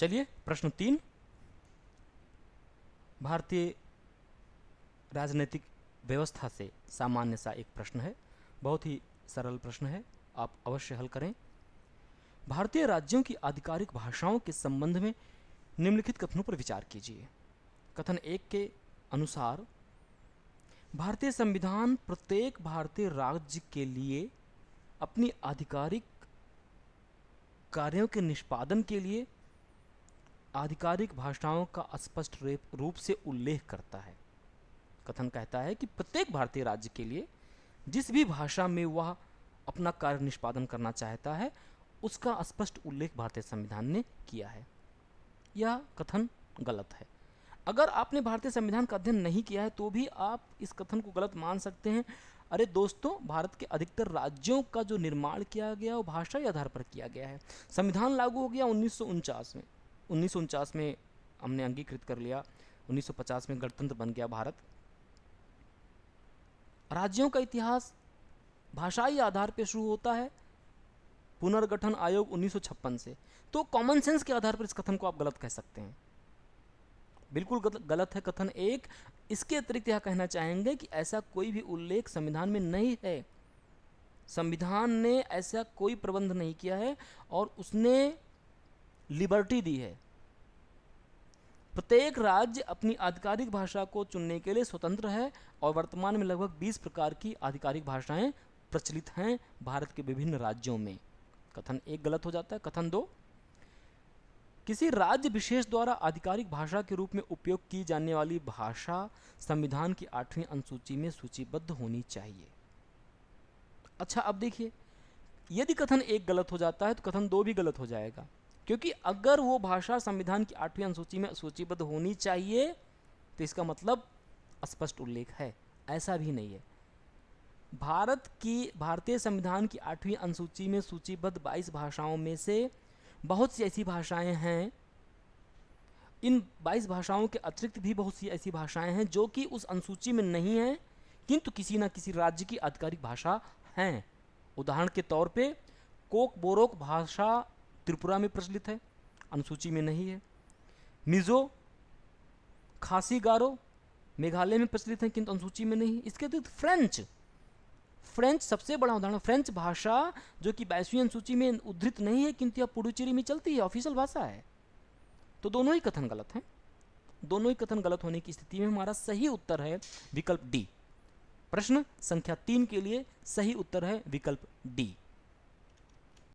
चलिए प्रश्न 3, भारतीय राजनीतिक व्यवस्था से सामान्य सा एक प्रश्न है, बहुत ही सरल प्रश्न है, आप अवश्य हल करें। भारतीय राज्यों की आधिकारिक भाषाओं के संबंध में निम्नलिखित कथनों पर विचार कीजिए। कथन 1 के अनुसार भारतीय संविधान प्रत्येक भारतीय राज्य के लिए अपनी आधिकारिक कार्यों के निष्पादन के लिए आधिकारिक भाषाओं का स्पष्ट रूप से उल्लेख करता है। कथन कहता है कि प्रत्येक भारतीय राज्य के लिए जिस भी भाषा में वह अपना कार्य निष्पादन करना चाहता है उसका स्पष्ट उल्लेख भारतीय संविधान ने किया है। यह कथन गलत है। अगर आपने भारतीय संविधान का अध्ययन नहीं किया है तो भी आप इस कथन को गलत मान सकते हैं। अरे दोस्तों, भारत के अधिकतर राज्यों का जो निर्माण किया गया वो भाषाई आधार पर किया गया है। संविधान लागू हो गया 1949 में, 1949 में हमने अंगीकृत कर लिया, 1950 में गणतंत्र बन गया भारत। राज्यों का इतिहास भाषाई आधार पर शुरू होता है, पुनर्गठन आयोग 1956 से। तो कॉमन सेंस के आधार पर इस कथन को आप गलत कह सकते हैं। बिल्कुल गलत है कथन 1। इसके अतिरिक्त यह कहना चाहेंगे कि ऐसा कोई भी उल्लेख संविधान में नहीं है। संविधान ने ऐसा कोई प्रबंध नहीं किया है और उसने लिबर्टी दी है। प्रत्येक राज्य अपनी आधिकारिक भाषा को चुनने के लिए स्वतंत्र है और वर्तमान में लगभग 20 प्रकार की आधिकारिक भाषाएं प्रचलित हैं भारत के विभिन्न राज्यों में। कथन 1 गलत हो जाता है। कथन 2, किसी राज्य विशेष द्वारा आधिकारिक भाषा के रूप में उपयोग की जाने वाली भाषा संविधान की 8वीं अनुसूची में सूचीबद्ध होनी चाहिए। अच्छा, अब देखिए, यदि कथन 1 गलत हो जाता है तो कथन 2 भी गलत हो जाएगा, क्योंकि अगर वो भाषा संविधान की 8वीं अनुसूची में सूचीबद्ध होनी चाहिए तो इसका मतलब स्पष्ट उल्लेख है। ऐसा भी नहीं है। भारतीय संविधान की 8वीं अनुसूची में सूचीबद्ध 22 भाषाओं में से बहुत सी ऐसी भाषाएं हैं, इन 22 भाषाओं के अतिरिक्त भी बहुत सी ऐसी भाषाएं हैं जो कि उस अनुसूची में नहीं हैं किंतु किसी न किसी राज्य की आधिकारिक भाषा हैं। उदाहरण के तौर पे कोक बोरोक भाषा त्रिपुरा में प्रचलित है, अनुसूची में नहीं है। मिजो, खासी गारो मेघालय में प्रचलित है किंतु अनुसूची में नहीं। इसके अतिरिक्त फ्रेंच सबसे बड़ा उदाहरण। फ्रेंच भाषा जो कि 22वीं अनुसूची में उद्धृत नहीं है किंतु यह पुडुचेरी में चलती है, ऑफिशियल भाषा है। तो दोनों ही कथन गलत हैं। दोनों ही कथन गलत होने की स्थिति में हमारा सही उत्तर है विकल्प डी। प्रश्न संख्या 3 के लिए सही उत्तर है विकल्प डी।